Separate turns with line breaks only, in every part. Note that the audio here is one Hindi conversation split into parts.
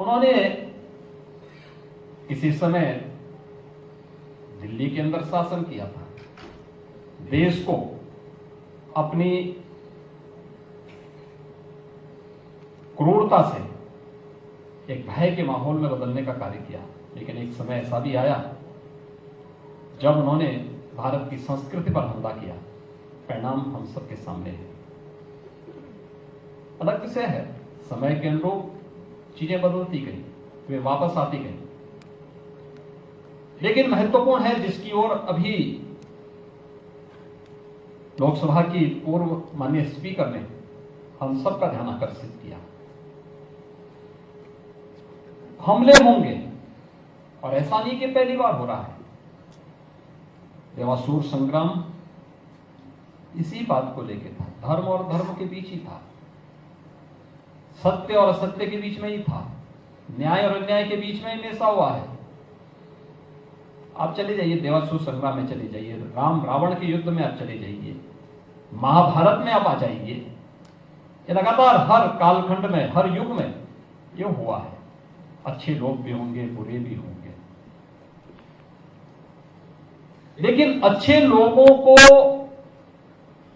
उन्होंने किसी समय दिल्ली के अंदर शासन किया था, देश को अपनी क्रूरता से एक भय के माहौल में बदलने का कार्य किया। लेकिन एक समय ऐसा भी आया जब उन्होंने भारत की संस्कृति पर हमला किया। परिणाम हम सबके सामने है। अलग विषय है, समय के अनुरूप चीजें बदलती गई, वे वापस आती गई। लेकिन महत्वपूर्ण है, जिसकी ओर अभी लोकसभा की पूर्व माननीय स्पीकर ने हम सबका ध्यान आकर्षित किया। हमले होंगे, और ऐसा नहीं कि पहली बार हो रहा है। देवासुर संग्राम इसी बात को लेकर था, धर्म और धर्म के बीच ही था, सत्य और असत्य के बीच में ही था, न्याय और अन्याय के बीच में हमेशा हुआ है। आप चले जाइए देवासुर संग्राम में, चले जाइए राम रावण के युद्ध में, आप चले जाइए महाभारत में, आप आ जाइए। ये लगातार हर कालखंड में, हर युग में ये हुआ है। अच्छे लोग भी होंगे, बुरे भी होंगे, लेकिन अच्छे लोगों को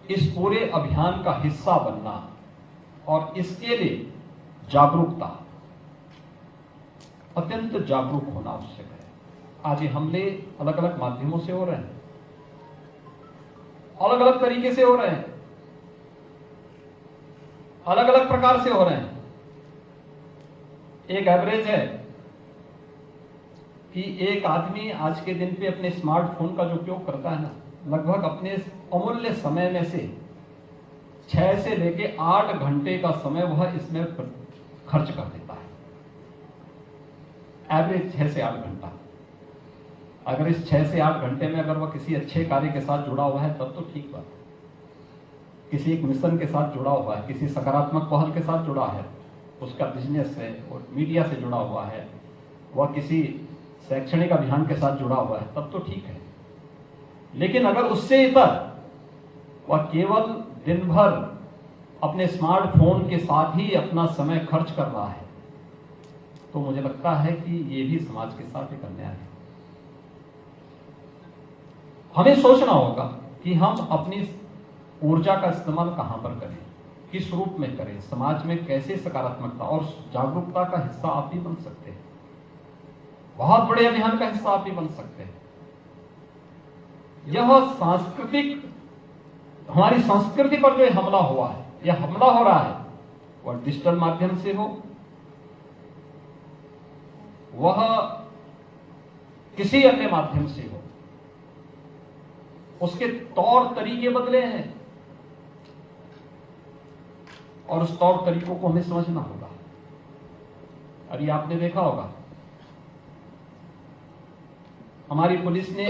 इस पूरे अभियान का हिस्सा बनना और इसके लिए जागरूकता, अत्यंत जागरूक होना आवश्यक है। आज ये हमले अलग अलग माध्यमों से हो रहे हैं, अलग अलग तरीके से हो रहे हैं, अलग अलग प्रकार से हो रहे हैं। एक एवरेज है कि एक आदमी आज के दिन पे अपने स्मार्टफोन का जो उपयोग करता है ना, लगभग अपने अमूल्य समय में से 6 से लेके 8 घंटे का समय वह इसमें खर्च कर देता है। एवरेज 6 से 8 घंटा। अगर इस 6 से 8 घंटे में अगर वह किसी अच्छे कार्य के साथ जुड़ा हुआ है तब तो ठीक बात है, किसी एक मिशन के साथ जुड़ा हुआ है, किसी सकारात्मक पहल के साथ जुड़ा है, उसका बिजनेस है और मीडिया से जुड़ा हुआ है, वह किसी शैक्षणिक अभियान के साथ जुड़ा हुआ है, तब तो ठीक है। लेकिन अगर उससे इतर वह केवल दिन भर अपने स्मार्टफोन के साथ ही अपना समय खर्च कर रहा है, तो मुझे लगता है कि यह भी समाज के साथ एक अन्याय है। हमें सोचना होगा कि हम अपनी ऊर्जा का इस्तेमाल कहां पर करें, किस रूप में करें, समाज में कैसे सकारात्मकता और जागरूकता का हिस्सा आप भी बन सकते हैं, बहुत बड़े अभियान का हिस्सा आप भी बन सकते हैं। यह सांस्कृतिक, हमारी संस्कृति पर जो हमला हुआ है, यह हमला हो रहा है, वह डिजिटल माध्यम से हो, वह किसी अन्य माध्यम से हो, उसके तौर तरीके बदले हैं और उस तौर तरीकों को हमें समझना होगा। अरे आपने देखा होगा, हमारी पुलिस ने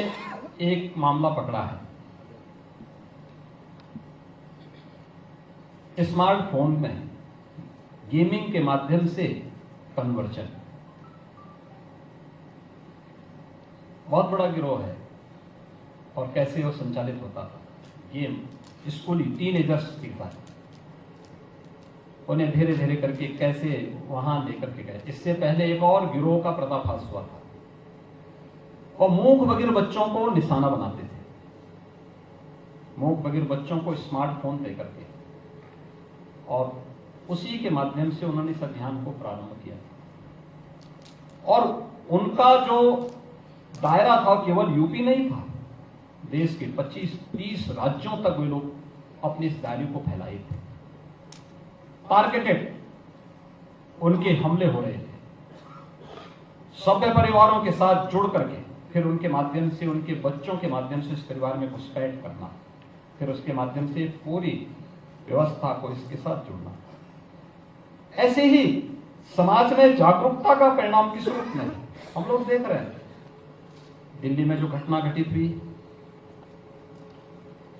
एक मामला पकड़ा है, स्मार्टफोन में गेमिंग के माध्यम से कन्वर्जन। बहुत बड़ा गिरोह है और कैसे वो संचालित होता था। गेम स्कूली टीनेजर्स की बात, उन्हें धीरे धीरे करके कैसे वहां लेकर के गए। इससे पहले एक और गिरोह का पर्दाफाश हुआ था, और मूक बधिर बच्चों को निशाना बनाते थे, मूक बधिर बच्चों को स्मार्टफोन दे करके, और उसी के माध्यम से उन्होंने इस अभियान को प्रारंभ किया। और उनका जो दायरा था केवल यूपी नहीं था, देश के 25-30 राज्यों तक वे लोग अपने इस दायरे को फैलाए थे। टारगेटेड उनके हमले हो रहे थे, सभ्य परिवारों के साथ जुड़ करके फिर उनके माध्यम से, उनके बच्चों के माध्यम से इस परिवार में घुसपैठ करना, फिर उसके माध्यम से पूरी व्यवस्था को इसके साथ जुड़ना। ऐसे ही समाज में जागरूकता का परिणाम किस रूप में हम लोग देख रहे हैं। दिल्ली में जो घटना घटित हुई,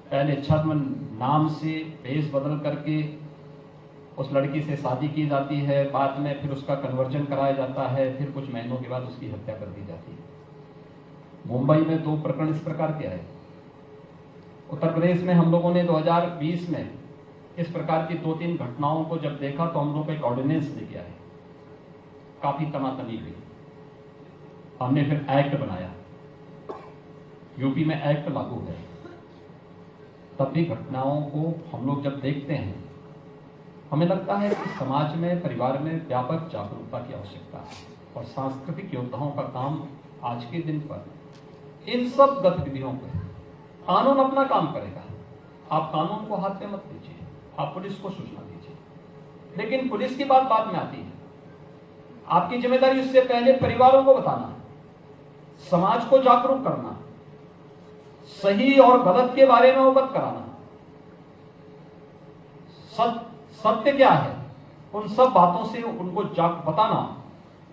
पहले छद्म नाम से भेष बदल करके उस लड़की से शादी की जाती है, बाद में फिर उसका कन्वर्जन कराया जाता है, फिर कुछ महीनों के बाद उसकी हत्या कर दी जाती है। मुंबई में 2 प्रकरण इस प्रकार के आए। उत्तर प्रदेश में हम लोगों ने 2020 में इस प्रकार की 2-3 घटनाओं को जब देखा तो हम लोग एक ऑर्डिनेंस लेके आए, काफी तनातनी हुई। हमने फिर एक्ट बनाया, यूपी में एक्ट लागू है। तब भी घटनाओं को हम लोग जब देखते हैं, हमें लगता है कि समाज में, परिवार में व्यापक जागरूकता की आवश्यकता है। और सांस्कृतिक योद्धाओं का काम आज के दिन पर इन सब गतिविधियों पर कानून अपना काम करेगा। आप कानून को हाथ में मत लीजिए, आप पुलिस को सूचना दीजिए, लेकिन पुलिस की बात बाद में आती है। आपकी जिम्मेदारी उससे पहले परिवारों को बताना, समाज को जागरूक करना, सही और गलत के बारे में अवगत कराना। सत्य क्या है, उन सब बातों से उनको बताना।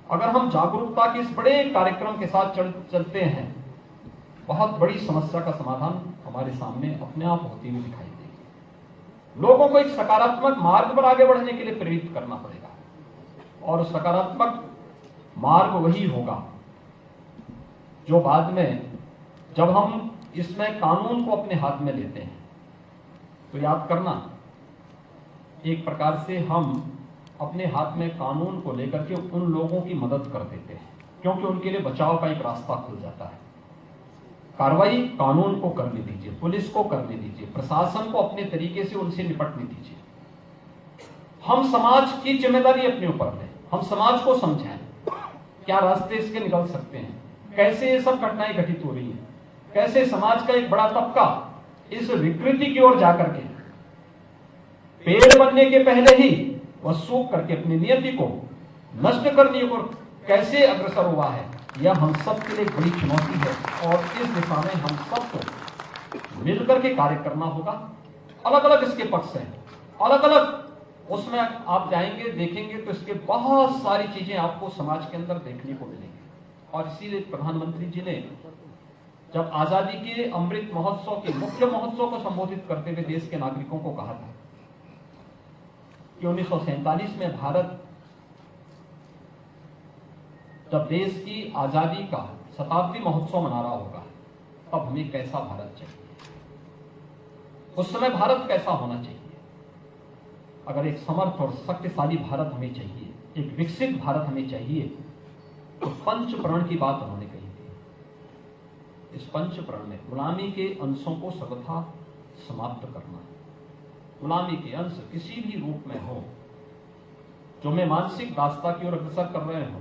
अगर हम जागरूकता के इस बड़े कार्यक्रम के साथ चलते हैं, बहुत बड़ी समस्या का समाधान हमारे सामने अपने आप होती हुई दिखाई देगी। लोगों को एक सकारात्मक मार्ग पर आगे बढ़ने के लिए प्रेरित करना पड़ेगा, और सकारात्मक मार्ग वही होगा जो बाद में जब हम इसमें कानून को अपने हाथ में लेते हैं, तो याद करना, एक प्रकार से हम अपने हाथ में कानून को लेकर के उन लोगों की मदद कर देते हैं, क्योंकि उनके लिए बचाव का एक रास्ता खुल जाता है। कार्रवाई कानून को करने दीजिए, पुलिस को करने दीजिए, प्रशासन को अपने तरीके से उनसे निपटने दीजिए। हम समाज की जिम्मेदारी अपने ऊपर लें, हम समाज को समझाएं क्या रास्ते इसके निकल सकते हैं, कैसे ये सब घटनाएं घटित हो रही हैं, कैसे समाज का एक बड़ा तबका इस विकृति की ओर जाकर के पेड़ बनने के पहले ही वह सूख करके अपनी नियति को नष्ट करने की ओर कैसे अग्रसर हुआ है। यह हम सब के लिए एक बड़ी चुनौती है, और इस दिशा में हम सबको मिलकर के कार्य करना होगा। अलग अलग इसके पक्ष हैं, अलग अलग उसमें आप जाएंगे, देखेंगे तो इसके बहुत सारी चीजें आपको समाज के अंदर देखने को मिलेंगी। और इसीलिए प्रधानमंत्री जी ने जब आजादी के अमृत महोत्सव के मुख्य महोत्सव को संबोधित करते हुए देश के नागरिकों को कहा था कि 1947 में भारत जब देश की आजादी का शताब्दी महोत्सव मना रहा होगा, तब हमें कैसा भारत चाहिए, उस समय भारत कैसा होना चाहिए। अगर एक समर्थ और शक्तिशाली भारत हमें चाहिए, एक विकसित भारत हमें चाहिए, तो पंच प्रण की बात उन्होंने कही थी। इस पंच प्रण में गुलामी के अंशों को सर्वथा समाप्त करना। गुलामी के अंश किसी भी रूप में हो जो मैं मानसिक दास्ता की ओर अग्रसर कर रहे हो,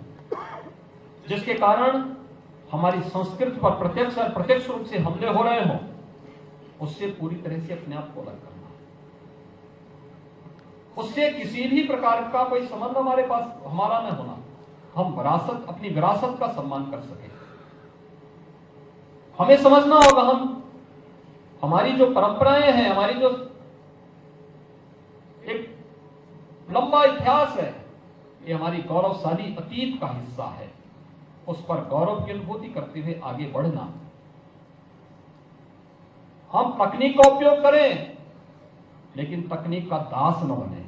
जिसके कारण हमारी संस्कृति पर प्रत्यक्ष और प्रत्यक्ष रूप से हमले हो रहे हो, उससे पूरी तरह से अपने आप को अलग करना। उससे किसी भी प्रकार का कोई संबंध हमारे पास हमारा न होना। हम विरासत, अपनी विरासत का सम्मान कर सके। हमें समझना होगा हमारी जो परंपराएं हैं, हमारी जो एक लंबा इतिहास है, ये हमारी गौरवशाली अतीत का हिस्सा है। उस पर गौरव की अनुभूति करते हुए आगे बढ़ना। हम तकनीक का उपयोग करें, लेकिन तकनीक का दास न बने।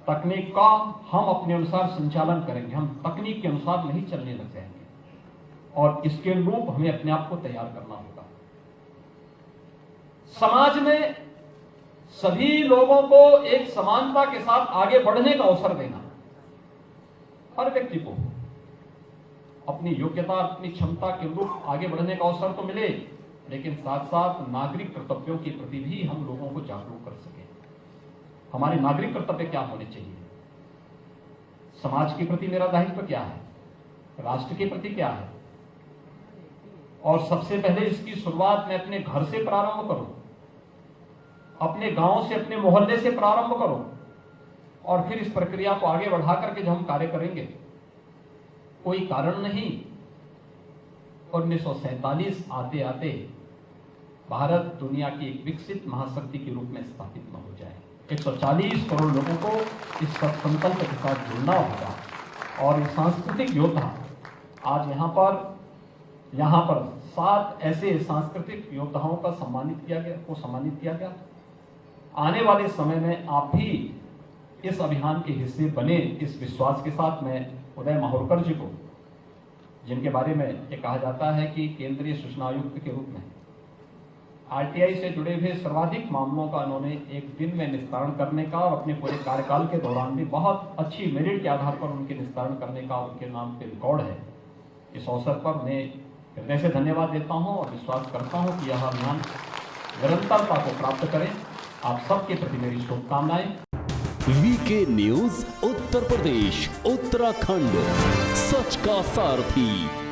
तकनीक का हम अपने अनुसार संचालन करेंगे, हम तकनीक के अनुसार नहीं चलने लग जाएंगे, और इसके अनुरूप हमें अपने आप को तैयार करना होगा। समाज में सभी लोगों को एक समानता के साथ आगे बढ़ने का अवसर देना। हर व्यक्ति को अपनी योग्यता, अपनी क्षमता के अनुरूप आगे बढ़ने का अवसर तो मिले, लेकिन साथ साथ नागरिक कर्तव्यों के प्रति भी हम लोगों को जागरूक कर सके। हमारे नागरिक कर्तव्य क्या होने चाहिए, समाज के प्रति मेरा दायित्व क्या है, राष्ट्र के प्रति क्या है। और सबसे पहले इसकी शुरुआत मैं अपने घर से प्रारंभ करूं, अपने गांव से, अपने मोहल्ले से प्रारंभ करो, और फिर इस प्रक्रिया को आगे बढ़ा करके जब हम कार्य करेंगे, कोई कारण नहीं 1947 आते आते भारत दुनिया की एक विकसित महाशक्ति के रूप में स्थापित न हो जाए। 140 करोड़ लोगों को इस संकल्प के साथ जुड़ना होगा। और ये सांस्कृतिक योद्धा आज यहाँ पर 7 ऐसे सांस्कृतिक योद्धाओं का सम्मानित किया गया। आने वाले समय में आप भी इस अभियान के हिस्से बने, इस विश्वास के साथ मैं उदय माहुरकर जी को, जिनके बारे में ये कहा जाता है कि केंद्रीय सूचना आयुक्त के रूप में आरटीआई से जुड़े हुए सर्वाधिक मामलों का उन्होंने एक दिन में निस्तारण करने का और अपने पूरे कार्यकाल के दौरान भी बहुत अच्छी मेरिट के आधार पर उनके निस्तारण करने का उनके नाम पे रिकॉर्ड है। इस अवसर पर मैं हृदय से धन्यवाद देता हूं और विश्वास करता हूं कि यह अभियान निरंतरता को प्राप्त करें। आप सबके प्रति मेरी शुभकामनाएं।
वीके न्यूज उत्तर प्रदेश उत्तराखंड, सच का सारथी।